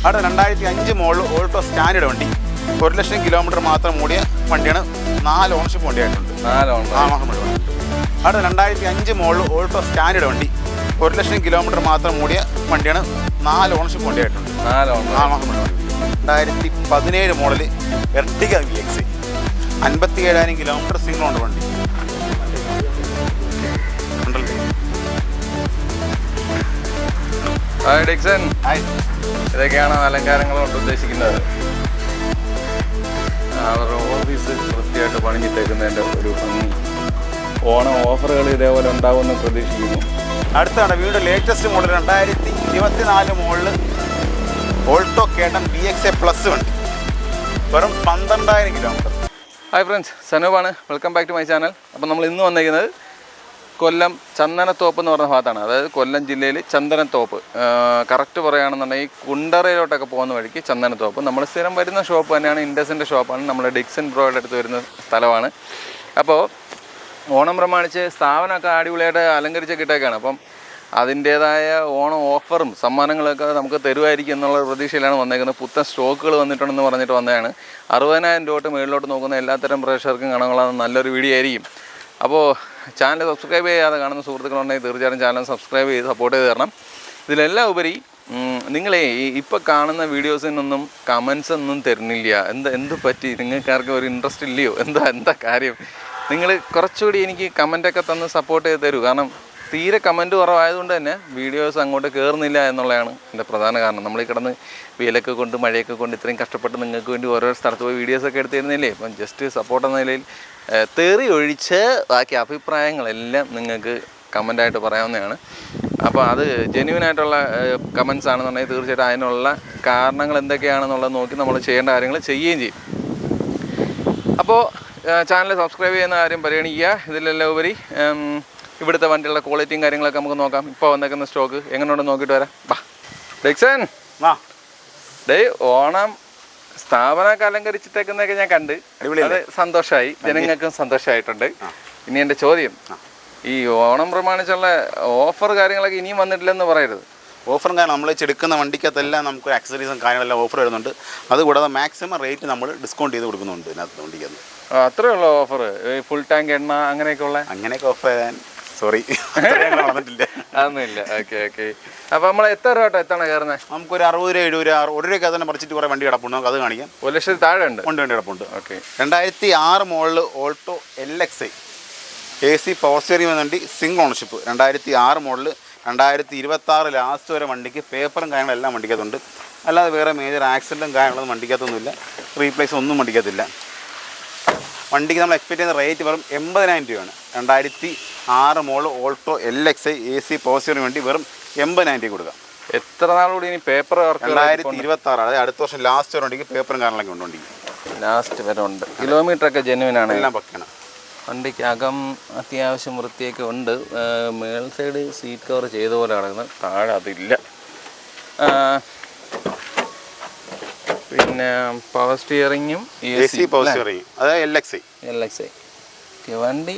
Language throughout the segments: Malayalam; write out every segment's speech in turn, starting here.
അടുത്ത 2005 മോഡൽ ഓൾട്ടോ സ്റ്റാൻഡേർഡ് വണ്ടി, 1,00,000 കിലോമീറ്റർ മാത്രം ഓടിയ വണ്ടിയാണ്. 4 ഓണർഷിപ്പ് വണ്ടിയായിട്ടുണ്ട്. 4 ഓണർഷിപ്പ്. അടുത്ത 2005 മോഡൽ ഓൾട്ടോ സ്റ്റാൻഡേർഡ് വണ്ടി, 1,00,000 കിലോമീറ്റർ മാത്രം ഓടിയ വണ്ടിയാണ്. 4 ഓണർഷിപ്പ് വണ്ടിയായിട്ടുണ്ട്. 2017 model Ertiga VX, 57,000 kilometre single owner വണ്ടി. ഡിക്സൺ, ഇതൊക്കെയാണ് അലങ്കാരങ്ങൾ കൊണ്ട് ഉദ്ദേശിക്കുന്നത്. അവരുടെ ഓഫീസ് വൃത്തിയായിട്ട് പണിഞ്ഞിട്ടേക്കുന്നതിൻ്റെ ഒരു ഭംഗി. ഓണം ഓഫറുകൾ ഇതേപോലെ ഉണ്ടാകുമെന്ന് പ്രതീക്ഷിക്കുന്നു. അടുത്താണ് വീണ്ടും latest model 2024 model Alto K ten VXA plus വണ്ടി, വെറും 12,000 കിലോമീറ്റർ. ഹായ് ഫ്രണ്ട്സ്, സനൂപാണ്. Welcome back to my channel. അപ്പോൾ നമ്മൾ ഇന്ന് വന്നിരിക്കുന്നത് കൊല്ലം ചന്ദനത്തോപ്പ് എന്ന് പറഞ്ഞ ഭാഗത്താണ്. അതായത് കൊല്ലം ജില്ലയിൽ ചന്ദനത്തോപ്പ്, കറക്റ്റ് പറയുകയാണെന്നുണ്ടെങ്കിൽ കുണ്ടറയിലോട്ടൊക്കെ പോകുന്ന വഴിക്ക് ചന്ദനത്തോപ്പ്. നമ്മൾ സ്ഥിരം വരുന്ന ഷോപ്പ് തന്നെയാണ്, ഇൻഡസിൻ്റെ ഷോപ്പാണ്. നമ്മുടെ ഡിക്സൺ ബ്രോയുടെ അടുത്ത് വരുന്ന സ്ഥലമാണ്. അപ്പോൾ ഓണം പ്രമാണിച്ച് സ്ഥാപനമൊക്കെ അടിപൊളിയായിട്ട് അലങ്കരിച്ചൊക്കെ ഇട്ടേക്കാണ്. അപ്പം അതിൻ്റേതായ ഓണം ഓഫറും സമ്മാനങ്ങളൊക്കെ നമുക്ക് തരുമായിരിക്കും എന്നുള്ള പ്രതീക്ഷയിലാണ് വന്നേക്കുന്നത്. പുത്തൻ സ്റ്റോക്കുകൾ വന്നിട്ടുണ്ടെന്ന് പറഞ്ഞിട്ട് വന്നതാണ്. 60,000 രൂപ മേളിലോട്ട് നോക്കുന്ന എല്ലാത്തരം പ്രേക്ഷകർക്കും കാണാനുള്ള നല്ലൊരു വീഡിയോ ആയിരിക്കും. അപ്പോൾ ചാനൽ സബ്സ്ക്രൈബ് ചെയ്യാതെ കാണുന്ന സുഹൃത്തുക്കളുണ്ടെങ്കിൽ തീർച്ചയായിട്ടും ചാനൽ സബ്സ്ക്രൈബ് ചെയ്ത് സപ്പോർട്ട് ചെയ്ത് തരണം. ഇതിലെല്ലാം ഉപരി നിങ്ങളെ ഇപ്പോൾ കാണുന്ന വീഡിയോസിനൊന്നും കമൻസ് ഒന്നും തരുന്നില്ല. എന്ത് പറ്റി? നിങ്ങൾക്കാർക്കും ഒരു ഇൻട്രസ്റ്റ് ഇല്ലയോ? എന്താ കാര്യം? നിങ്ങൾ കുറച്ചുകൂടി എനിക്ക് കമൻറ്റൊക്കെ തന്ന് സപ്പോർട്ട് ചെയ്ത് തരൂ. കാരണം തീരെ കമൻറ്റ് കുറവായതുകൊണ്ട് തന്നെ വീഡിയോസ് അങ്ങോട്ട് കയറുന്നില്ല എന്നുള്ളതാണ് എൻ്റെ പ്രധാന കാരണം. നമ്മൾ ഈ കിടന്ന് വെയിലൊക്കെ കൊണ്ട് മഴയൊക്കെ കൊണ്ട് ഇത്രയും കഷ്ടപ്പെട്ട് നിങ്ങൾക്ക് വേണ്ടി ഓരോ സ്ഥലത്ത് പോയി വീഡിയോസൊക്കെ എടുത്ത് തരുന്നില്ലേ. അപ്പം ജസ്റ്റ് സപ്പോർട്ട് എന്ന നിലയിൽ തെറി ഒഴിച്ച് ബാക്കി അഭിപ്രായങ്ങളെല്ലാം നിങ്ങൾക്ക് കമൻ്റായിട്ട് പറയാവുന്നതാണ്. അപ്പോൾ അത് ജെന്യുവനായിട്ടുള്ള കമൻസ് ആണെന്നുണ്ടെങ്കിൽ തീർച്ചയായിട്ടും അതിനുള്ള കാരണങ്ങൾ എന്തൊക്കെയാണെന്നുള്ളത് നോക്കി നമ്മൾ ചെയ്യേണ്ട കാര്യങ്ങൾ ചെയ്യുകയും ചെയ്യും. അപ്പോൾ ചാനൽ സബ്സ്ക്രൈബ് ചെയ്യുന്ന കാര്യം പരിഗണിക്കുക. ഇതിലെല്ലാം ഉപരി ഇവിടുത്തെ വണ്ടികളുടെ ക്വാളിറ്റിയും കാര്യങ്ങളൊക്കെ നമുക്ക് നോക്കാം. ഇപ്പോൾ വന്നേക്കുന്ന സ്റ്റോക്ക് എങ്ങനെയുണ്ടെന്ന് നോക്കിയിട്ട് വരാം. ബാ ഡിക്സൺ, ഡേ ഓണം സ്ഥാപനമൊക്കെ അലങ്കരിച്ചിട്ടേക്കുന്നതൊക്കെ ഞാൻ കണ്ട്, അത് സന്തോഷമായി, ജനങ്ങൾക്കും സന്തോഷമായിട്ടുണ്ട്. ഇനി എൻ്റെ ചോദ്യം, ഈ ഓണം പ്രമാണിച്ചുള്ള ഓഫർ കാര്യങ്ങളൊക്കെ ഇനിയും വന്നിട്ടില്ലെന്ന് പറയരുത്. ഓഫറും കാരണം നമ്മൾ ചെടുക്കുന്ന വണ്ടിക്കകത്തെല്ലാം നമുക്ക് ആക്സസറീസും കാര്യങ്ങളെല്ലാം ഓഫർ വരുന്നുണ്ട്. അതുകൂടാതെ മാക്സിമം റേറ്റ് നമ്മൾ ഡിസ്കൗണ്ട് ചെയ്ത് കൊടുക്കുന്നുണ്ട് ഇതിനകത്ത് വണ്ടിക്കകത്ത്. അത്രയുള്ള ഓഫർ? ഫുൾ ടാങ്ക് എണ്ണ അങ്ങനെയൊക്കെ ഓഫർ തരാൻ സോറി വന്നിട്ടില്ല, അതൊന്നുമില്ല. ഓക്കെ. അപ്പോൾ നമ്മൾ എത്ര രൂപ കേട്ടോ എത്താണ് കയറുന്നത്? നമുക്കൊരു 60 രൂപ 70 രൂപ 1 രൂപയ്ക്ക് തന്നെ പറിച്ചിട്ട് കുറേ വണ്ടി കിടപ്പുണ്ട്. നമുക്ക് അത് കാണിക്കാം. 1,00,000 താഴെ ഉണ്ട് വണ്ടി കിടപ്പുണ്ട്. Okay. 2006 model Alto LXI AC power steering വണ്ടി, സിംഗിൾ ഓണർഷിപ്പ്. 2006 മോഡൽ 2026 ലാസ്റ്റ് വരെ വണ്ടിക്ക് പേപ്പറും കാര്യങ്ങളെല്ലാം വണ്ടിക്കകത്തുണ്ട്. അല്ലാതെ വേറെ മേജർ ആക്സിഡൻറ്റും കാര്യങ്ങളൊന്നും വണ്ടിക്കകത്തൊന്നുമില്ല. റീപ്ലേസ് ഒന്നും വണ്ടിക്കകത്തില്ല. വണ്ടിക്ക് നമ്മൾ എക്സ്പെക്ട് ചെയ്യുന്ന റേറ്റ് വെറും 80,000 രൂപയാണ്. 2006 model Alto LXI AC power steering വണ്ടി വെറും 80,000 രൂപ കൊടുക്കാം. എത്ര നാളുകൂടി ഇനി പേപ്പർ? 2026, അതായത് അടുത്ത വർഷം ലാസ്റ്റ് വരെ വണ്ടിക്ക് പേപ്പറും കാര്യങ്ങളൊക്കെ ഉണ്ട്. വണ്ടിക്ക് ലാസ്റ്റ് വരെ ഉണ്ട്. കിലോമീറ്റർ ഒക്കെ ജെന്യുവനാണ്, എല്ലാം പക്കയാണ്. വണ്ടിക്ക് അകം അത്യാവശ്യം വൃത്തിയൊക്കെ ഉണ്ട്. മേൽ സൈഡ് സീറ്റ് കവർ ചെയ്ത പോലെ കിടക്കുന്നത്, താഴെ അതില്ല. പിന്നെ പവർ സ്റ്റിയറിങ്ങും AC പവർ സ്റ്റിയറിംഗ്, അതായത് LXI വണ്ടി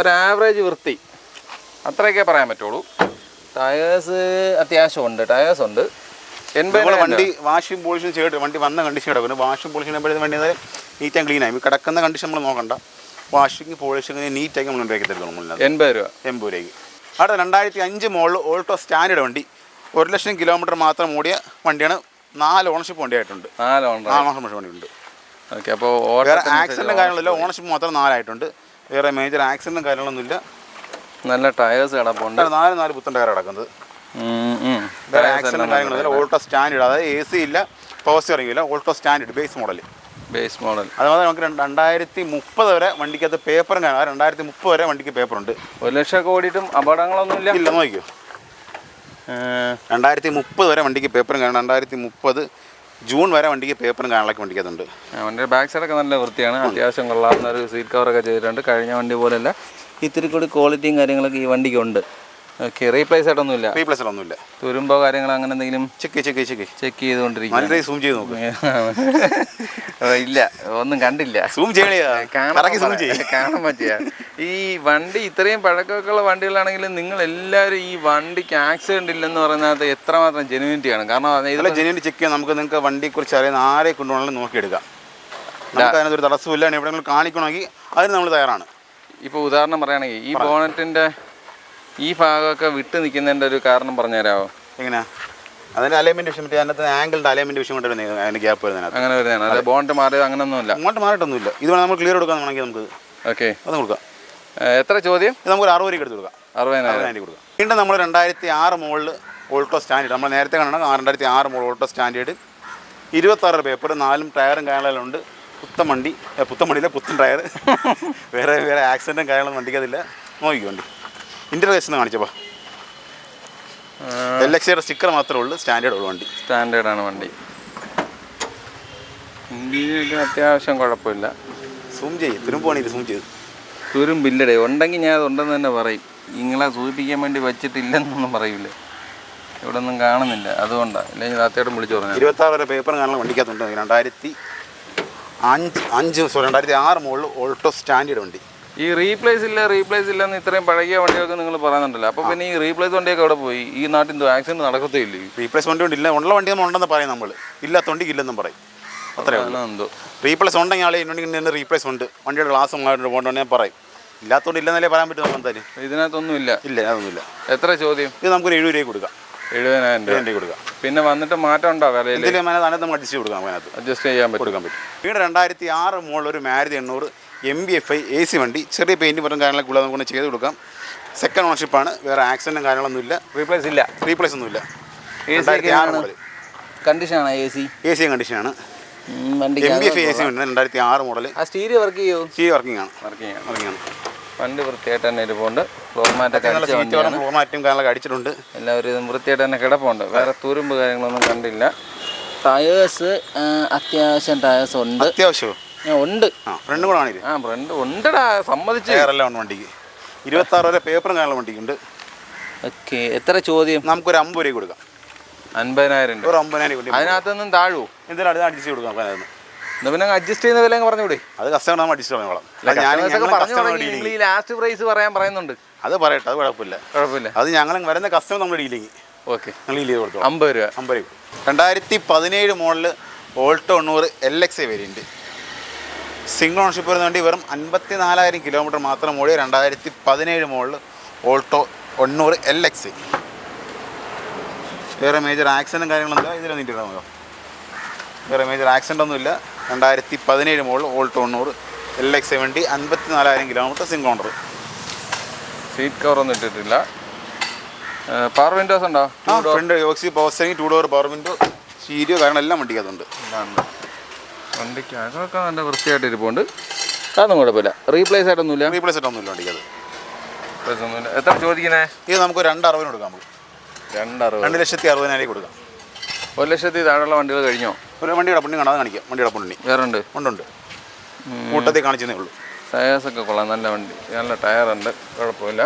ഒരു ആവറേജ് വൃത്തി, അത്രയൊക്കെ പറയാൻ പറ്റുള്ളൂ. ടയേഴ്സ് അത്യാവശ്യം ഉണ്ട്, ടയേഴ്സ് ഉണ്ട്. വണ്ടി വാഷിംഗ് പോളിഷും ചെയ്തിട്ട് വണ്ടി വന്ന കണ്ടീഷൻ കിടക്കുന്നു. വാഷിംഗ് പോളിഷ് ചെയ്യുമ്പോഴത്തെ വണ്ടി നീറ്റ് ആൻഡ് ക്ലീൻ ആയി. കിടക്കുന്ന കണ്ടീഷൻ നമ്മൾ നോക്കണ്ട. വാഷിംഗ് പോളിഷിങ് നീറ്റാക്കി നമ്മൾ ഉണ്ടാക്കി തരുന്നു. 80 രൂപയ്ക്ക്. അവിടെ 2005 മോഡൽ ഓൾട്ടോ സ്റ്റാൻഡേർഡ് വണ്ടി, 1,00,000 കിലോമീറ്റർ മാത്രം ഓടിയ വണ്ടിയാണ്. 4 ഓണർഷിപ്പ് വണ്ടിയായിട്ടുണ്ട്. 4 ഓണർഷിപ്പ് വണ്ടിയുണ്ട്. ഓക്കെ. അപ്പോൾ വേറെ ആക്സിഡൻറ്റും കാര്യങ്ങളില്ല. ഓണർഷിപ്പ് മാത്രം 4 ആയിട്ടുണ്ട്. വേറെ മേജർ ആക്സിഡൻറ്റും കാര്യങ്ങളൊന്നുമില്ല. നല്ല ടയേഴ്സ് കിടപ്പുണ്ട്. 4 പുത്തൻ ടയർ കിടക്കുന്നത്. വേറെ ആക്സിഡൻറ്റും കാര്യങ്ങളില്ല. ഓൾട്ടോ സ്റ്റാൻഡേർഡ്, അതായത് AC ഇല്ല, പവർ സ്റ്റിയറിംഗ് ഇല്ല. Alto standard base model. അതുപോലെ നമുക്ക് 2030 വരെ വണ്ടിക്കകത്ത് പേപ്പറും കാണാം. 2030 വരെ വണ്ടിക്ക് പേപ്പറുണ്ട്. 1,00,000 ഓടിയിട്ടും അപകടങ്ങളൊന്നുമില്ല. ഇല്ല, നോക്കിയോ. 2030 വരെ വണ്ടിക്ക് പേപ്പറും കാണാം. 2030 ജൂൺ വരെ വണ്ടിക്ക് പേപ്പറും കാണാനൊക്കെ വണ്ടിക്കകത്തുണ്ട്. വണ്ടിയുടെ ബാക്ക് സൈഡൊക്കെ നല്ല വൃത്തിയാണ്, അത്യാവശ്യം കൊള്ളാവുന്ന ഒരു സീറ്റ് കവറൊക്കെ ചെയ്തിട്ടുണ്ട്. കഴിഞ്ഞ വണ്ടി പോലെയല്ല, ഇത്തിരി കൂടി ക്വാളിറ്റിയും കാര്യങ്ങളൊക്കെ ഈ വണ്ടിക്കുണ്ട്. ഓക്കെ, റീപ്ലേസ് ആയിട്ടൊന്നുമില്ല. റീപ്ലേസ് ഒന്നുമില്ല. തുരുമ്പോ കാര്യങ്ങൾ അങ്ങനെ എന്തെങ്കിലും ചെക്ക് ചെയ്തുകൊണ്ടിരിക്കും. നല്ല സൂം ചെയ്ത് നോക്ക്. ഇല്ല, ഒന്നും കണ്ടില്ല. സൂം കാണാൻ പറ്റിയ ഈ വണ്ടി ഇത്രയും പഴക്കമൊക്കെ ഉള്ള വണ്ടികളാണെങ്കിലും നിങ്ങൾ എല്ലാവരും ഈ വണ്ടിക്ക് ആക്സിഡന്റ് ഇല്ലെന്ന് പറയുന്നത് എത്രമാത്രം ജെനുവിനിറ്റിയാണ്. കാരണം ജെനുവിനിറ്റി ചെക്ക് ചെയ്യാൻ നമുക്ക് നിങ്ങൾക്ക് വണ്ടിയെ കുറിച്ച് അറിയുന്ന ആരെ കൊണ്ടുപോകണമെങ്കിലും നോക്കിയെടുക്കാം. നമുക്ക് അതിനകത്തൊരു തടസ്സമില്ല. എവിടെയെങ്കിലും കാണിക്കണമെങ്കിൽ അതിന് നമ്മൾ തയ്യാറാണ്. ഇപ്പോൾ ഉദാഹരണം പറയുകയാണെങ്കിൽ ഈ ബോണറ്റിൻ്റെ ഈ ഭാഗമൊക്കെ വിട്ട് നിൽക്കുന്നതിൻ്റെ ഒരു കാരണം പറഞ്ഞു തരാമോ? എങ്ങനെയാ? അതിൻ്റെ അലൈൻമെൻറ്റ് വിഷയം മറ്റേ അതിനകത്ത് ആംഗിളിൻ്റെ അലൈൻമെൻറ്റ് വിഷയം കൊണ്ട് വരുന്നത് അതിന് ഗ്യാപ്പ് വരുന്നതിനകത്ത് അങ്ങനെ വരുന്നതാണ്. അതെ, ബോണറ്റ് മാറിയത് അങ്ങനെയൊന്നുമില്ല. ബോണറ്റ് മാറിയിട്ടൊന്നുമില്ല. ഇത് വേണം നമ്മൾ ക്ലിയർ കൊടുക്കാൻ വേണമെങ്കിൽ നമുക്ക് ഓക്കെ അത് കൊടുക്കാം. എത്ര ചോദ്യം? ഇത് നമുക്ക് 60 രൂപ എടുത്ത് കൊടുക്കാം. 60,000 കൊടുക്കാം. വീണ്ടും നമ്മൾ 2006 മോഡൽ ഓൾട്ടോ സ്റ്റാൻഡേർഡ് നമ്മൾ നേരത്തെ കാണണം. 2006 മോഡൽ ഓൾട്ടോ സ്റ്റാൻഡേർഡ് 26 പേപ്പർ 4 ടയറും കാര്യങ്ങളുണ്ട്. പുത്തൻ വണ്ടിയില്ല, പുത്തൻ ടയർ. വേറെ ആക്സിഡൻറ്റും കാര്യങ്ങളൊന്നും വണ്ടിക്കതില്ല. നോക്കിക്കോ വണ്ടി ഇൻ്റർവേഷൻ കാണിച്ചപ്പോൾ LXയുടെ സ്റ്റിക്കർ മാത്രമേ ഉള്ളൂ. സ്റ്റാൻഡേർഡാണ് വണ്ടി. ഇന്ത്യയിലൊക്കെ അത്യാവശ്യം കുഴപ്പമില്ല. സൂം ചെയ്ത് തുരുമ്പില്ലടേ. ഉണ്ടെങ്കിൽ ഞാൻ അതുണ്ടെന്ന് തന്നെ പറയും. നിങ്ങളെ സൂചിപ്പിക്കാൻ വേണ്ടി വെച്ചിട്ടില്ലെന്നൊന്നും പറയൂലേ. ഇവിടെ ഒന്നും കാണുന്നില്ല, അതുകൊണ്ടാണ്. ഇല്ലെങ്കിൽ അത്യാവശ്യം വിളിച്ചു പറഞ്ഞു. 26 വരെ പേപ്പറും കാണാൻ വണ്ടിക്കകത്തുണ്ട്. 2006 മോഡൽ ഓൾട്ടോ സ്റ്റാൻഡേർഡ് വണ്ടി. ഈ റീപ്ലേസ് ഇല്ലെന്ന് ഇത്രയും പഴകിയ വണ്ടിയൊക്കെ നിങ്ങൾ പറയുന്നുണ്ടല്ലോ. അപ്പോൾ പിന്നെ ഈ റീപ്ലേസ് വണ്ടിയൊക്കെ അവിടെ പോയി. ഈ നാട്ടിൽ ആക്സിഡന്റ് നടക്കത്തേ ഇല്ല. റീപ്ലേസ് വണ്ടി ഇല്ല, ഉള്ള വണ്ടി നമ്മൾ ഉണ്ടെന്ന് പറയും. നമ്മൾ ഇല്ലാത്ത വണ്ടിക്ക് ഇല്ലെന്നും പറയും. അത്രയാണ് എന്തോ. റീപ്ലേസ് ഉണ്ടെങ്കിൽ ആളെ ഇന്നുണ്ടെങ്കിൽ റീപ്ലേസ് ഉണ്ട്, വണ്ടിയുടെ ഗ്ലാസ് പോകണ്ടെന്ന് ഞാൻ പറയും. ഇല്ലാത്തതുകൊണ്ട് ഇല്ലെന്നല്ലേ പറയാൻ പറ്റും. നമുക്ക് എന്തായാലും ഇതിനകത്തൊന്നുമില്ല. അതൊന്നുമില്ല. എത്ര ചോദ്യം? ഇത് നമുക്ക് 70 രൂപ കൊടുക്കാം. 70,000 രൂപ കൊടുക്കാം. പിന്നെ വന്നിട്ട് മാറ്റം ഉണ്ടോ വിലയിൽ? നമുക്ക് അഡ്ജസ്റ്റ് ചെയ്യാൻ പറ്റും. വീണ്ടും 2006 മോഡൽ ഒരു മാരുതി 800 MB-FI AC വണ്ടി. ചെറിയ പെയിൻറ്റ് മറ്റും കാര്യങ്ങളൊക്കെ ഉള്ളത് നമുക്ക് ചെയ്ത് കൊടുക്കാം. സെക്കൻഡ് ഓണർഷിപ്പാണ്. വേറെ ആക്സിഡൻറ്റും കാര്യങ്ങളൊന്നുമില്ല. റീപ്ലേസ് ഒന്നുമില്ല. കണ്ടീഷനാണ് AC കണ്ടീഷനാണ്. MB-FI AC വണ്ടി 2006 മോഡൽ. സ്റ്റീരിയോ വർക്ക് ചെയ്യും. വർക്കിംഗ് ആണ്. വണ്ടി വൃത്തിയായിട്ട് തന്നെ ഇരിപ്പുണ്ട്. ഫ്ലോർ മാറ്റും കാര്യങ്ങളൊക്കെ അടിച്ചിട്ടുണ്ട്. എല്ലാവരും വൃത്തിയായിട്ട് തന്നെ കിടപ്പുണ്ട്. വേറെ തുരുമ്പ് കാര്യങ്ങളൊന്നും കണ്ടില്ല. ടയേഴ്സ് അത്യാവശ്യം ടയേഴ്സ് ഉണ്ട്. ഉണ്ട്. ഫ്രണ്ട് കൂടെ ആണ്. ഫ്രണ്ട് ഉണ്ടടാ, സമ്മതിച്ചു. വണ്ടിക്ക് 26 വരെ പേപ്പറും കാര്യങ്ങളും വണ്ടിക്കുണ്ട്. ഓക്കെ, എത്ര ചോദ്യം? നമുക്കൊരു 50 രൂപ കൊടുക്കാം. 50,000 രൂപ. 50,000 അതിനകത്തൊന്നും താഴൂ. എന്തായാലും അഡ്ജസ്റ്റ് കൊടുക്കാം. പിന്നെ അഡ്ജസ്റ്റ് ചെയ്യുന്ന വില പറഞ്ഞൂടെ? അത് കസ്റ്റമർ നമ്മൾ അഡ്ജസ്റ്റ് ചെയ്യണം. ലാസ്റ്റ് പ്രൈസ് പറയുന്നുണ്ട്. അത് പറയട്ടെ, അത് കുഴപ്പമില്ല. അത് ഞങ്ങൾ വരുന്ന കസ്റ്റമർ നമ്മൾ ഡീലിങ്. ഓക്കെ, ഡീൽ ചെയ്ത് കൊടുത്തു. 50 രൂപ. 2017 model Alto 800 LXI variant. Single ownership വരുന്ന വണ്ടി വെറും 54,000 കിലോമീറ്റർ മാത്രം ഓടിയ 2017 മോഡൽ ഓൾട്ടോ 800 LXI. വേറെ മേജർ ആക്സിഡൻറ്റും കാര്യങ്ങളൊന്നും ഇതിലൊന്നും ഇല്ല. വേറെ മേജർ ആക്സിഡൻ്റ് ഒന്നുമില്ല. 2017 മോഡൽ ഓൾട്ടോ 800 LXI വണ്ടി 54,000 കിലോമീറ്റർ സിംഗിൾ ഓണർ. സീറ്റ് കവറൊന്നും ഇട്ടിട്ടില്ല. പവർ വിൻഡോസ് ഉണ്ടോ? ഫ്രണ്ട് ഓക്സി power steering, 2 door power window, stereo കാരണം എല്ലാം വണ്ടിക്കകത്തുണ്ട്. വണ്ടിക്ക് അതൊക്കെ നല്ല വൃത്തിയായിട്ട് ഇരിപ്പുണ്ട്. അതൊന്നും കുഴപ്പമില്ല. റീപ്ലേസ് ആയിട്ടൊന്നുമില്ല വണ്ടിക്കത്. എത്ര ചോദിക്കുന്നേ? ഇത് നമുക്ക് 260 കൊടുക്കാം. 2,60,000 കൊടുക്കാം. 1,00,000 താഴെയുള്ള വണ്ടികൾ കഴിഞ്ഞോ? ഒരു വണ്ടിയുടെ പുണ്ണി കാണാതെ കാണിക്കാം. വണ്ടിയുടെ പുണ്ണി വേറെ ഉണ്ട്. കൂട്ടത്തിൽ കാണിച്ചതേ ഉള്ളൂ. ടയേഴ്സൊക്കെ കൊള്ളാം. നല്ല വണ്ടി, നല്ല ടയറുണ്ട്, കുഴപ്പമില്ല.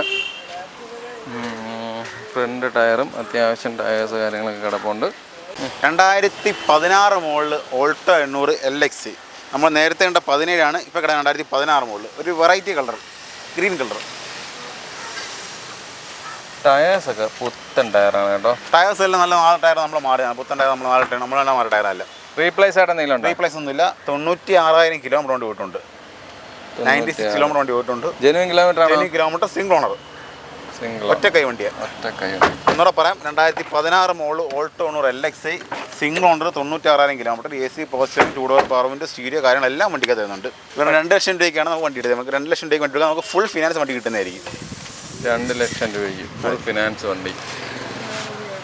ഫ്രണ്ട് ടയറും അത്യാവശ്യം ടയേഴ്സ് കാര്യങ്ങളൊക്കെ കിടപ്പുണ്ട്. 2016 മോഡൽ ഓൾട്ടോ 800 LXI. നമ്മൾ നേരത്തെ കണ്ട 17 ആണ്. ഇപ്പോൾ കിടന്ന 2016 മോഡൽ. ഒരു വെറൈറ്റി കളർ, ഗ്രീൻ കളർ. ടയേഴ്സൊക്കെ പുത്തൻ ടയറാണ് കേട്ടോ. ടയേഴ്സ് എല്ലാം നല്ല 4 ടയർ നമ്മൾ മാറിയാണ്. പുത്തൻ ടയർ നമ്മൾ 4 ടയർ നമ്മളെല്ലാം 4 ടയറല്ല. റീപ്ലേസ് ആയിട്ട് എന്തെങ്കിലും ഉണ്ടോ? റീപ്ലേസ് ഒന്നുമില്ല. 96,000 കിലോമീറ്റർ വണ്ടി പോയിട്ടുണ്ട്. 96 കിലോമീറ്റർ വണ്ടി പോയിട്ടുണ്ട്. Genuine kilometre single owner. ഒറ്റക്കൈ വണ്ടിയാണ്. ഒന്നുകൂടെ പറയാം, 2016 model Alto 800 LXI single owner, 96,000 kilometre, AC power steering, 2 door power window, stereo കാര്യങ്ങളെല്ലാം വണ്ടിക്ക് തരുന്നുണ്ട്. ഇവരുടെ 2 ലക്ഷം രൂപയ്ക്കാണ് നമുക്ക് വണ്ടി എടുത്തത്. നമുക്ക് 2 ലക്ഷം രൂപയ്ക്ക് വണ്ടി എടുക്കാം. നമുക്ക് ഫുൾ ഫിനാൻസ് വണ്ടി കിട്ടുന്നതായിരിക്കും. 2 ലക്ഷം രൂപയ്ക്ക് ഫുൾ ഫിനാൻസ് വണ്ടി.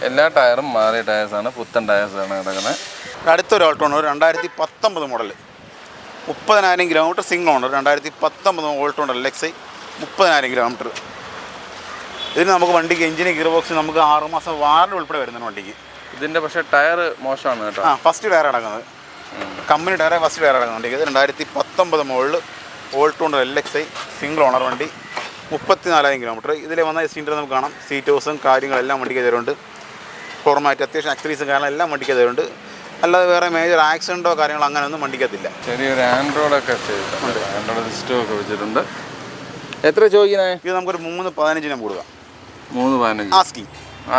എല്ലാ ടയറും മാറിയ ടയേഴ്സാണ്, പുത്തൻ ടയേഴ്സാണ് കിടക്കുന്നത്. അടുത്തൊരു Alto 2019 model 30,000 kilometre single owner. 2019 Alto LXI 30,000 kilometre. ഇതിന് നമുക്ക് വണ്ടിക്ക് എഞ്ചിന് ഗിയർ ബോക്സ് നമുക്ക് 6 മാസം വാറണ്ടി ഉൾപ്പെടെ വരുന്നുണ്ട് വണ്ടിക്ക്. ഇതിൻ്റെ പക്ഷേ ടയർ മോശമാണ് കേട്ടോ. ഫസ്റ്റ് ടയർ അടങ്ങുന്നത് കമ്പനി ടയർ, ഫസ്റ്റ് ടയർ അടങ്ങുന്നത് വണ്ടിക്ക്. 2019 model Alto LXI single owner വണ്ടി. 34,000 കിലോമീറ്റർ. ഇതിൽ വന്ന സീറ്റർ നമുക്ക് കാണാം. സീറ്റ് ഹൗസും കാര്യങ്ങളെല്ലാം വണ്ടിക്ക് തരുന്നുണ്ട്. ഫോർമാറ്റ് അത്യാവശ്യം ആക്സറീസും കാര്യങ്ങളെല്ലാം വണ്ടിക്ക് തരുന്നുണ്ട്. അല്ലാതെ വേറെ മേജർ ആക്സിഡൻറ്റോ കാര്യങ്ങളോ അങ്ങനെയൊന്നും വണ്ടിക്കത്തില്ല. ചെറിയൊരു ആൻഡ്രോയിഡൊക്കെ ചെയ്തിട്ടുണ്ട്, ആൻഡ്രോയിഡ് സിസ്റ്റം ഒക്കെ വെച്ചിട്ടുണ്ട്. എത്ര ചോദിക്കുന്നത്? ഇത് നമുക്കൊരു 3,15 കൊടുക്കാം. 3,15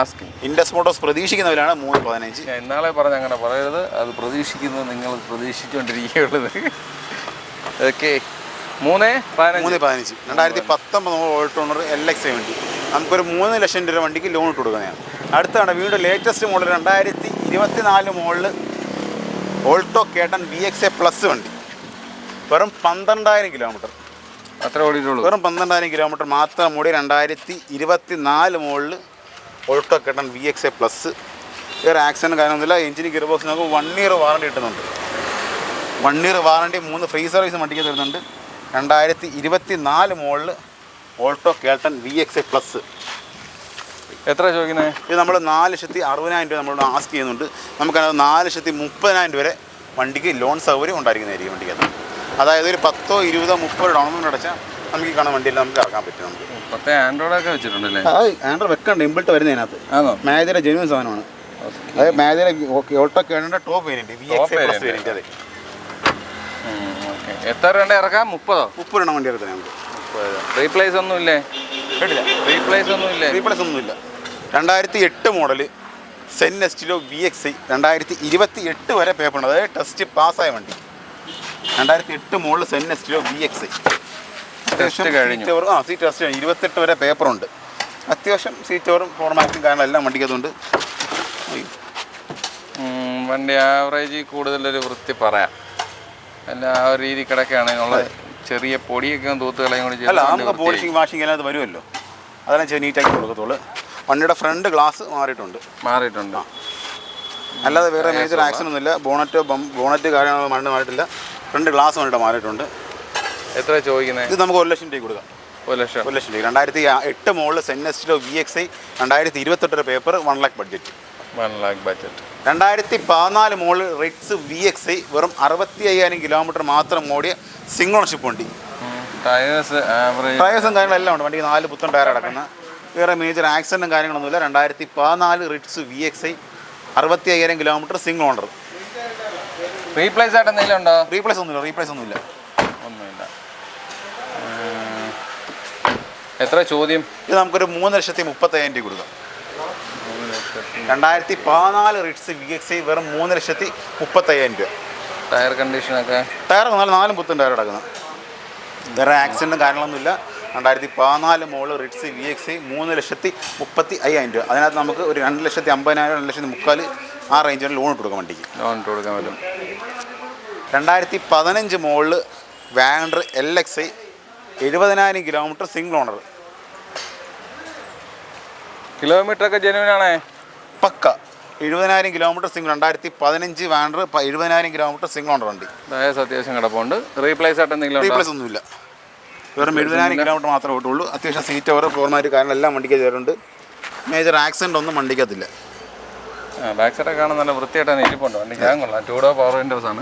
ആസ്കിങ്. Indus Motors പ്രതീക്ഷിക്കുന്നവരാണ് 3,15. ഞാൻ ഇന്നാളെ പറഞ്ഞ അങ്ങനെ പറയരുത്, അത് പ്രതീക്ഷിക്കുന്നത് നിങ്ങൾ പ്രതീക്ഷിച്ചുകൊണ്ടിരിക്കുകയുള്ളത്. ഓക്കെ, 3,15. 2019 ഓൾട്ടോണർ LXI വണ്ടി നമുക്കൊരു 3 ലക്ഷം രൂപ വണ്ടിക്ക് ലോൺ ഇട്ട് കൊടുക്കുന്നതാണ്. അടുത്താണ് വീണ്ടും latest model 2024 model Alto K ten VXA plus വണ്ടി. വെറും 12,000 കിലോമീറ്റർ. അത്ര ഓടിയിട്ടുള്ളൂ. വെറും 12,000 കിലോമീറ്റർ മാത്രം ഓടി 2024 model Alto K ten VXA plus. വേറെ ആക്സിഡൻറ്റ് കാര്യമൊന്നുമില്ല. എഞ്ചിന് ഗിയർ ബോക്സ് നമുക്ക് 1 ഇയർ വാറണ്ടി കിട്ടുന്നുണ്ട്. 1 ഇയർ വാറണ്ടി 3 ഫ്രീ സർവീസ് വണ്ടിക്ക് തരുന്നുണ്ട്. 2024 model Alto K ten VXA plus. എത്ര ചോദിക്കുന്നത്? ഇത് നമ്മൾ 4,60,000 രൂപ നമ്മൾ ആസ്ക് ചെയ്യുന്നുണ്ട്. നമുക്കത് 4,30,000 വരെ വണ്ടിക്ക് ലോൺ സൗകര്യം ഉണ്ടായിരിക്കുന്നതായിരിക്കും വണ്ടിക്കകത്ത്. അതായത് ഒരു 10, 20, 30 ഡൗൺ പേയ്മെൻറ്റ് അടച്ചാൽ നമുക്ക് ഈ കാണുന്ന വണ്ടിയിൽ നമുക്ക് ഇറക്കാൻ പറ്റും. നമുക്ക് 10 ആൻഡ്രോയിഡൊക്കെ വെച്ചിട്ടുണ്ടല്ലേ? ആൻഡ്രോയിഡ് വെക്കണ്ട, ഇമ്പിൾട്ട് വരുന്നതിനകത്ത്. മാജിയുടെ ജെന്യൂൻ സാധനമാണ്. അതായത് മാജിയുടെ ഓൾട്ടോ കേട്ടൻ്റെ top variant VXA plus variant. അതെ. എത്ര രൂപ ഇറക്കാം? 30 വണ്ടി ഇറക്കുന്നത് നമുക്ക്. റീപ്ലേസ് ഒന്നുമില്ലേ? കേട്ടില്ല. റീപ്ലേസ് ഒന്നുമില്ല. 2008 മോഡൽ സെൻ എസ്റ്റിലോ VXI 2028 വരെ പേപ്പർ ഉണ്ട്. അതായത് ടെസ്റ്റ് പാസ്സായ വണ്ടി. 2008 model Zen Estilo VXI. Seat test 28 വരെ പേപ്പറുണ്ട്. അത്യാവശ്യം സീറ്റ് കവറും ഫോർമാറ്റും കാര്യങ്ങളെല്ലാം വണ്ടിക്കതുണ്ട്. വണ്ടി ആവറേജ് കൂടുതലൊരു വൃത്തി പറയാം. അല്ല, ആ ഒരു രീതി കിടക്കുകയാണെന്നുള്ളത് ചെറിയ പൊടിയൊക്കെ തൂത്തുകളയും കൂടി അല്ല, നമുക്ക് പോളിഷിങ് വാഷിങ് എല്ലാം വരുമല്ലോ. അതെല്ലാം നീറ്റാക്കി കൊടുക്കത്തുള്ളൂ. വണ്ടിയുടെ ഫ്രണ്ട് ഗ്ലാസ് മാറിയിട്ടുണ്ട്. അല്ലാതെ വേറെ മേജർ ആക്സിഡൻ്റ് ഒന്നുമില്ല. ബോണറ്റ് കാര്യങ്ങൾ മാറിയിട്ടില്ല. ഫ്രണ്ട് ഗ്ലാസ് വണ്ടിയുടെ മാറിയിട്ടുണ്ട്. എത്ര ചോദിക്കുന്നത്? ഇത് നമുക്ക് 1 ലക്ഷം രൂപ കൊടുക്കാം. 1 ലക്ഷം രൂപ. 2008 model Zen Estilo VXI 2028 paper 1 lakh budget. 2014 model Ritz VXI വെറും 65,000 കിലോമീറ്റർ മാത്രം ഓടിയ സിംഗിൾ ഓണർഷിപ്പ് വണ്ടി. ടയേഴ്സും കാര്യങ്ങളെല്ലാം ഉണ്ട്. വണ്ടിക്ക് 4 പുത്തൻ ടയർ അടക്കുന്ന. വേറെ മേജർ ആക്സിഡൻറ്റും കാര്യങ്ങളൊന്നുമില്ല. 2014 Ritz VXI 65,000 kilometre single owner. Replace ആയിട്ട് എന്തെങ്കിലും ഉണ്ടോ? റീപ്ലേസ് ഒന്നുമില്ല. എത്ര ചോദ്യം? ഇത് നമുക്കൊരു 3,30,000 രൂപ കൊടുക്കാം. 2014 റിറ്റ്സ് VXI വെറും 3,30,000 രൂപ. ടയർ കണ്ടീഷനൊക്കെ? ടയർ 4 പുത്തൻ ടയർ അടക്കുന്നത്. വേറെ ആക്സിഡൻറ്റും കാര്യങ്ങളൊന്നുമില്ല. 2014 മോഡൽ റിറ്റ്സ് VXI 3,30,000 രൂപ. അതിനകത്ത് നമുക്ക് ഒരു 2,50,000, 2,30,000 ആ റേഞ്ചിൽ ലോൺ ഇട്ട് കൊടുക്കാം വണ്ടിക്ക്. ലോൺ ഇട്ട് കൊടുക്കാൻ പറ്റും. 2015 model WagonR LXI 70,000 kilometre single owner. Kilometre ഒക്കെ ജെനുവിനാണേ? പക്ക. 70,000 kilometre single. 2015 WagonR 70,000 kilometre single owner വണ്ടി. ടയേഴ്സ് അത്യാവശ്യം കിടപ്പുണ്ട്. റീപ്ലേസ് ആയിട്ട് എന്തെങ്കിലും? റീപ്ലേസ് ഒന്നുമില്ല. വെറും 70,000 കിലോമീറ്റർ മാത്രമേ ഓട്ടുള്ളൂ. അത്യാവശ്യം സീറ്റ് ഓവർ ഫോർമാറ്റ് കാര്യങ്ങളെല്ലാം വണ്ടിക്ക് ചേരുന്നുണ്ട്. മേജർ ആക്സിഡൻ്റ് ഒന്നും വണ്ടിക്കത്തില്ല. ബാക്ക് സൈഡൊക്കെ കാണാൻ നല്ല വൃത്തിയായിട്ടാണ് ഇരിപ്പുണ്ട്. വണ്ടി ഞാൻ കൊള്ളാം. 2 ഡോർ പവർ വിൻഡോസ് ആണ്.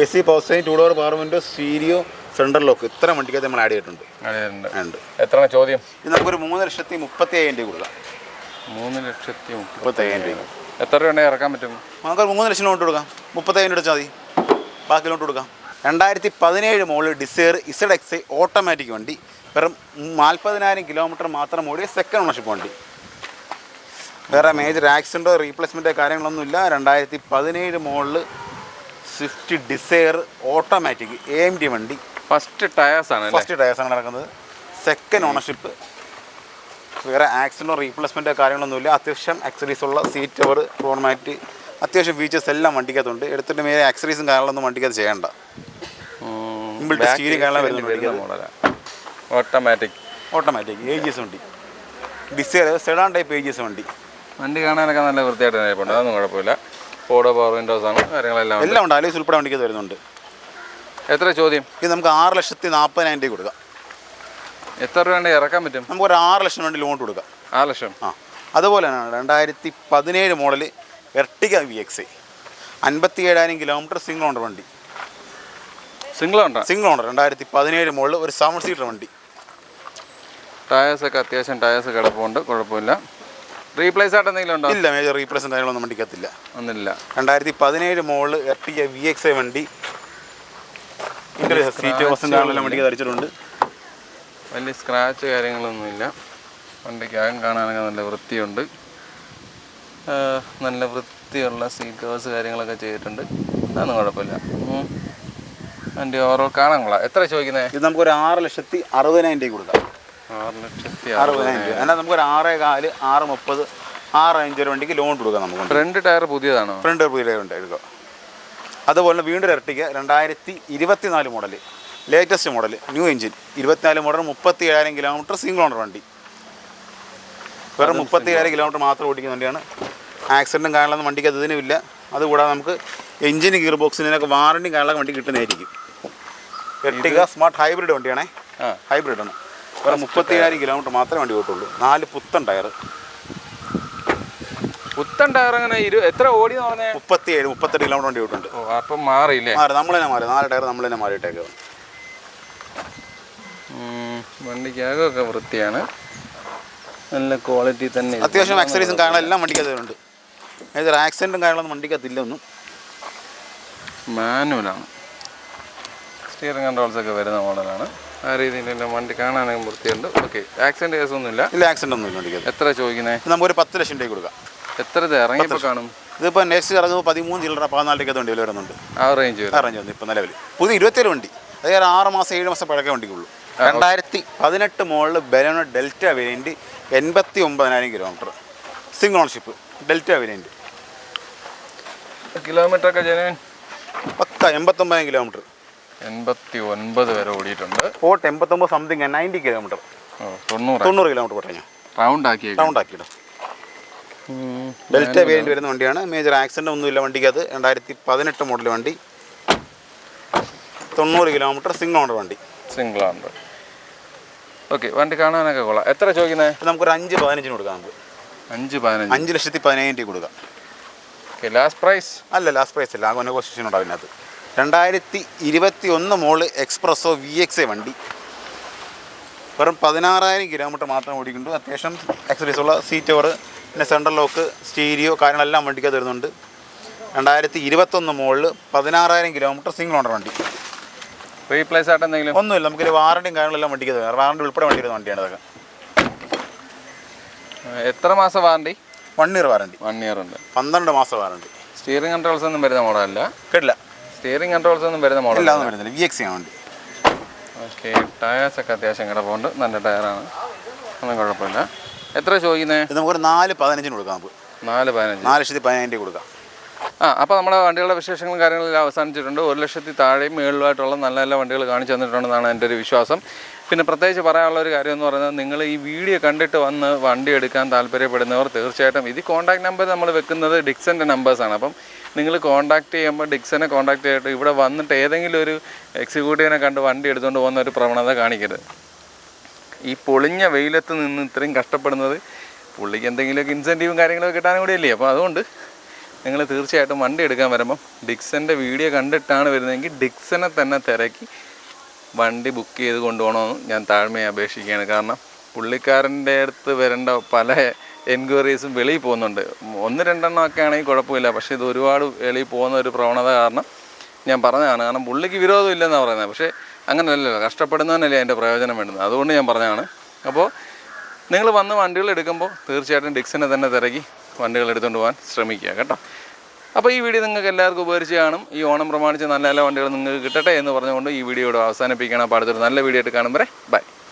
AC power steering, 2 door power Windows, stereo, central lock, ഇത്ര വണ്ടിക്കകത്ത് നമ്മൾ ആഡ് ചെയ്തിട്ടുണ്ട്. എത്ര ചോദ്യം? ഇത് നമുക്കൊരു 3,30,000 രൂപ കൊടുക്കാം. 3,30,000 രൂപ. എത്ര രൂപ ഉണ്ടെങ്കിൽ ഇറക്കാൻ പറ്റും? നമുക്ക് 3 ലക്ഷം ലോൺ കൊടുക്കാം. 30,000 അടച്ചാൽ മതി. ബാക്കി ലോൺ കൊടുക്കാം. 2017 മോഡൽ ഡിസയർ ZXI ഓട്ടോമാറ്റിക് വണ്ടി വെറും 40,000 കിലോമീറ്റർ മാത്രം ഓടിയ സെക്കൻഡ് ഓണർഷിപ്പ് വണ്ടി. വേറെ മേജർ ആക്സിഡൻറ്റോ റീപ്ലേസ്മെൻറ്റോ കാര്യങ്ങളൊന്നുമില്ല. 2017 model Swift Dzire automatic AMD വണ്ടി. ഫസ്റ്റ് ടയേഴ്സാണ് നടക്കുന്നത്. Second ownership. വേറെ ആക്സിഡൻറ്റോ റീപ്ലേസ്മെൻറ്റോ കാര്യങ്ങളൊന്നുമില്ല. അത്യാവശ്യം ആക്സറീസ് ഉള്ള സീറ്റ് കവർ, ഫോർമാറ്റ്, അത്യാവശ്യം ഫീച്ചേഴ്സ് എല്ലാം വണ്ടിക്കകത്തുണ്ട്. എടുത്തിട്ട് മേലെ ആക്സറീസും കാര്യങ്ങളൊന്നും വണ്ടിക്കകത്ത് ചെയ്യേണ്ട. ഇമ്പിൾട്ട് സ്റ്റീരിംഗ് കാര്യങ്ങൾ വരുന്നുണ്ട്. ഓട്ടോമാറ്റിക് AGS വണ്ടി. ഡിസയർ സെഡാൻ ടൈപ്പ് AGS വണ്ടി. വണ്ടി കാണാനൊക്കെ നല്ല വൃത്തിയായിട്ട് ഉണ്ട്. അതൊന്നും കുഴപ്പമില്ല. 4 ഡോർ പവർ വിൻഡോസ് ആണ്. കാര്യങ്ങളെല്ലാം ഉണ്ട്. അലൈസ് ഉൾപ്പെടെ വണ്ടിക്ക് വരുന്നുണ്ട്. എത്ര ചോദ്യം? ഇത് നമുക്ക് 6,40,000 രൂപ കൊടുക്കാം. എത്ര രൂപ വേണ്ടി ഇറക്കാൻ പറ്റും? നമുക്കൊരു 6 ലക്ഷം വേണ്ടി ലോൺ കൊടുക്കാം. 6 ലക്ഷം. അതുപോലെ തന്നെയാണ് 2017 model Ertiga VXI 57,000 kilometre single owner വണ്ടി. സിംഗിൾ ഓണർ 2017 മോഡൽ ഒരു 7 സീറ്റർ വണ്ടി. ടയേഴ്സൊക്കെ അത്യാവശ്യം ടയേഴ്സ് കിടപ്പുണ്ട്, കുഴപ്പമില്ല. റീപ്ലേസ് ആയിട്ട് എന്തെങ്കിലും ഉണ്ടോ? ഇല്ല, മേജർ റീപ്ലേസും കാര്യങ്ങളൊന്നും വണ്ടിക്കത്തില്ല. ഒന്നുമില്ല. 2017 മോഡൽ എർട്ടിഗ VXi വണ്ടി. സീറ്റ് ഹോസും കാര്യങ്ങളെല്ലാം വണ്ടിക്ക് ധരിച്ചിട്ടുണ്ട്. വലിയ സ്ക്രാച്ച് കാര്യങ്ങളൊന്നുമില്ല. വണ്ടിക്കകം കാണാനൊക്കെ നല്ല വൃത്തിയുണ്ട്. നല്ല വൃത്തിയുള്ള സീറ്റ് കവേഴ്സ് കാര്യങ്ങളൊക്കെ ചെയ്തിട്ടുണ്ട്. അതൊന്നും കുഴപ്പമില്ല. വണ്ടി ഓവറോൾ കാണാൻ കൊള്ളാം. എത്ര ചോദിക്കുന്നത്? ഇത് നമുക്കൊരു 6,60,000 രൂപ കൊടുക്കാം. 6,60,000. എന്നാൽ നമുക്കൊരു 6,4, 6,30, 6,5 വണ്ടിക്ക് ലോൺ കൊടുക്കാം നമുക്ക്. ഫ്രണ്ട് ടയർ പുതിയതാണോ? ഫ്രണ്ട് പുതിയ ടയർ എടുക്കാം. അതുപോലെ വീണ്ടും Ertiga 2024 model, latest model, new engine, 24 model, 37,000 kilometre, single owner വണ്ടി. വെറും 37,000 കിലോമീറ്റർ മാത്രം ഓടിക്കുന്ന വണ്ടിയാണ്. ആക്സിഡൻറ്റും കാര്യങ്ങളൊന്നും വണ്ടിക്ക് അതിനുമില്ല. അതുകൂടാതെ നമുക്ക് എഞ്ചിന് ഗിയർ ബോക്സിനൊക്കെ വാറണ്ടിയും കാര്യങ്ങളൊക്കെ വണ്ടി കിട്ടുന്നതായിരിക്കും. എർട്ടിഗ സ്മാർട്ട് ഹൈബ്രിഡ് വണ്ടിയാണേ, ഹൈബ്രിഡാണ്. വെറും 37,000 കിലോമീറ്റർ മാത്രമേ വണ്ടി ഓട്ടുള്ളൂ. 4 പുത്തൻ ടയർ. പുത്തൻ ടയർ അങ്ങനെ എത്ര ഓടിയെന്ന് പറഞ്ഞാൽ 37-38 കിലോമീറ്റർ വണ്ടി ഓട്ടുണ്ട്. അപ്പം മാറിയില്ലേ? നമ്മൾ തന്നെ മാറി. 4 ടയർ നമ്മൾ തന്നെ മാറിയിട്ടേക്ക്. വണ്ടിക്കകമൊക്കെ വൃത്തിയാണ്, നല്ല ക്വാളിറ്റി തന്നെ. അത്യാവശ്യം ആക്സറീസും കാര്യങ്ങളും എല്ലാം വണ്ടിക്കകത്തുണ്ട്. ഏതൊരു ആക്സിഡൻറ്റും കാര്യങ്ങളൊന്നും വണ്ടിക്കകത്തില്ല. ഒന്നും മാനുവലാണ്. സ്റ്റിയറിംഗ് കൺട്രോൾസൊക്കെ വരുന്ന മോഡലാണ്. ആ രീതിയിൽ വണ്ടി കാണാനൊക്കെ വൃത്തിയുണ്ട്. Okay, accident കേസൊന്നുമില്ല. ഇല്ല, ആക്സിഡൻ്റ് ഒന്നും ഇല്ല വണ്ടിക്കകത്ത്. എത്ര ചോദിക്കുന്നത്? നമുക്കൊരു 10 ലക്ഷം രൂപ കൊടുക്കാം. എത്ര ഇത് ഇറങ്ങിയപ്പോൾ കാണും? ഇതിപ്പോൾ നെക്സ്റ്റ് ഇറങ്ങുമ്പോൾ 13 ചില്ലറ 14 രൂപയ്ക്കകത്ത് വണ്ടി വരുന്നുണ്ട്. ആ റേഞ്ച് വന്നു ഇപ്പോൾ നിലവിൽ. പുതിയ 27 വണ്ടി. അതായത് 6 മാസം 7 മാസം പഴക്കം വണ്ടിക്കുള്ളൂ. 2018 model Baleno delta variant, 89,000 kilometre, single ownership, delta variant. കിലോമീറ്ററൊക്കെ ജനുവൻ പക്ക 89,000 കിലോമീറ്റർ. 89 വരെ ഓടിയിട്ടുണ്ട്. പോട്ട് 89 സംതിങ് 90 കിലോമീറ്റർ. 90 കിലോമീറ്റർ പോട്ടെ. റൗണ്ട് ആക്കിയിടും. ഡെൽറ്റ വേരിയൻറ്റ് വരുന്ന വണ്ടിയാണ്. മേജർ ആക്സിഡൻ്റ് ഒന്നുമില്ല വണ്ടിക്കകത്ത്. 2018 മോഡൽ വണ്ടി, 90 കിലോമീറ്റർ, സിംഗിൾ ഓണർ വണ്ടി. Single owner. ഓക്കെ, വണ്ടി കാണാനൊക്കെ കൊള്ളാം. എത്ര ചോദിക്കുന്നത്? നമുക്കൊരു 5,15 കൊടുക്കാം. നമുക്ക് 5,15. 5,15,000 രൂപ കൊടുക്കാം. Okay, last price? അല്ല, ലാസ്റ്റ് പ്രൈസ് അല്ല. ആ നെഗോഷിയേഷൻ ഉണ്ടാവും അതിനകത്ത്. 2021 മോഡൽ എക്സ്പ്രസോ VXi വണ്ടി, വെറും 16,000 കിലോമീറ്റർ മാത്രം ഓടിക്കുന്നുണ്ട്. അത്യാവശ്യം ആക്സറീസ് ഉള്ള സീറ്റ് കവർ, പിന്നെ സെൻട്രൽ ലോക്ക്, സ്റ്റീരിയോ കാര്യങ്ങളെല്ലാം വണ്ടിക്കകത്ത് വരുന്നുണ്ട്. 2021 മോഡൽ 16,000 കിലോമീറ്റർ, സിംഗിൾ ഓണർ വണ്ടി. റീപ്ലേസ് ആയിട്ട് എന്തെങ്കിലും? ഒന്നുമില്ല. നമുക്കൊരു വാറണ്ടിയും കാര്യങ്ങളെല്ലാം വണ്ടിക്കകത്ത് വരും. വാറണ്ടി ഉൾപ്പെടെ വണ്ടി വരുന്ന വണ്ടിയാണ് ഇതൊക്കെ. എത്ര മാസം വാറണ്ടി? 1 year warranty. 1 ഇയർ ഉണ്ട്. 12 മാസം വാറണ്ടി. സ്റ്റിയറിംഗ് കൺട്രോൾസ് ഒന്നും വരുന്ന മോഡലല്ല? കേട്ടില്ല. സ്റ്റിയറിംഗ് കൺട്രോൾസ് ഒന്നും വരുന്ന മോഡൽ എല്ലാം വരുന്നില്ല. VXi ആണ് വണ്ടി. ഓക്കെ, ടയേഴ്സൊക്കെ അത്യാവശ്യം കിടപ്പുണ്ട്. നല്ല ടയറാണ്, ഒന്നും കുഴപ്പമില്ല. എത്ര ചോദിക്കുന്നത്? ഇത് നമുക്കൊരു 4,15 കൊടുക്കാം. നമുക്ക് 4,15,000 രൂപ കൊടുക്കാം. അപ്പോൾ നമ്മുടെ വണ്ടികളുടെ വിശേഷങ്ങളും കാര്യങ്ങളെല്ലാം അവസാനിച്ചിട്ടുണ്ട്. 1 ലക്ഷത്തി താഴെയും മുകളിലുമായിട്ടുള്ള നല്ല നല്ല വണ്ടികൾ കാണിച്ചു തന്നിട്ടുണ്ടെന്നാണ് എൻ്റെ ഒരു വിശ്വാസം. പിന്നെ പ്രത്യേകിച്ച് പറയാനുള്ള ഒരു കാര്യം എന്ന് പറയുന്നത്, നിങ്ങൾ ഈ വീഡിയോ കണ്ടിട്ട് വന്ന് വണ്ടി എടുക്കാൻ താല്പര്യപ്പെടുന്നവർ തീർച്ചയായിട്ടും ഇത് കോൺടാക്ട് നമ്പർ നമ്മൾ വെക്കുന്നത് ഡിക്സൻ്റെ നമ്പേഴ്സാണ്. അപ്പം നിങ്ങൾ കോൺടാക്ട് ചെയ്യുമ്പോൾ ഡിക്സനെ കോൺടാക്ട് ചെയ്തിട്ട് ഇവിടെ വന്നിട്ട് ഏതെങ്കിലും ഒരു എക്സിക്യൂട്ടീവിനെ കണ്ട് വണ്ടി എടുത്തുകൊണ്ട് പോകുന്ന ഒരു പ്രവണത കാണിക്കരുത്. ഈ പൊളിഞ്ഞ വെയിലത്ത് നിന്ന് ഇത്രയും കഷ്ടപ്പെടുന്നത് പുള്ളിക്ക് എന്തെങ്കിലുമൊക്കെ ഇൻസെൻറ്റീവും കാര്യങ്ങളൊക്കെ കിട്ടാനും കൂടിയല്ലേ. അപ്പോൾ അതുകൊണ്ട് നിങ്ങൾ തീർച്ചയായിട്ടും വണ്ടി എടുക്കാൻ വരുമ്പം ഡിക്സൻ്റെ വീഡിയോ കണ്ടിട്ടാണ് വരുന്നതെങ്കിൽ ഡിക്സനെ തന്നെ തിരക്കി വണ്ടി ബുക്ക് ചെയ്ത് കൊണ്ടുപോകണമെന്ന് ഞാൻ താഴ്മയെ അപേക്ഷിക്കുകയാണ്. കാരണം പുള്ളിക്കാരൻ്റെ അടുത്ത് വരേണ്ട പല എൻക്വയറീസും വെളിയിൽ പോകുന്നുണ്ട്. 1-2 ഒക്കെ ആണെങ്കിൽ കുഴപ്പമില്ല. പക്ഷേ ഇത് ഒരുപാട് വെളിയിൽ പോകുന്ന ഒരു പ്രവണത കാരണം ഞാൻ പറഞ്ഞതാണ്. കാരണം പുള്ളിക്ക് വിരോധം ഇല്ലെന്നാണ് പറയുന്നത്. പക്ഷേ അങ്ങനെയല്ലല്ലോ, കഷ്ടപ്പെടുന്നതിനല്ലേ അതിൻ്റെ പ്രയോജനം വേണ്ടുന്നത്. അതുകൊണ്ട് ഞാൻ പറഞ്ഞതാണ്. അപ്പോൾ നിങ്ങൾ വന്ന് വണ്ടികൾ എടുക്കുമ്പോൾ തീർച്ചയായിട്ടും ഡിക്സനെ തന്നെ തിരക്കി വണ്ടികൾ എടുത്തുകൊണ്ട് പോകാൻ ശ്രമിക്കുക കേട്ടോ. അപ്പോൾ ഈ വീഡിയോ നിങ്ങൾക്ക് എല്ലാവർക്കും ഉപകരിച്ച് കാണും. ഈ ഓണം പ്രമാണിച്ച് നല്ല നല്ല വണ്ടികൾ നിങ്ങൾക്ക് കിട്ടട്ടെ എന്ന് പറഞ്ഞുകൊണ്ട് ഈ വീഡിയോ ഇവിടെ അവസാനിപ്പിക്കണം. അപ്പോൾ അടുത്തൊരു നല്ല വീഡിയോ ആയിട്ട് കാണും വരെ ബൈ.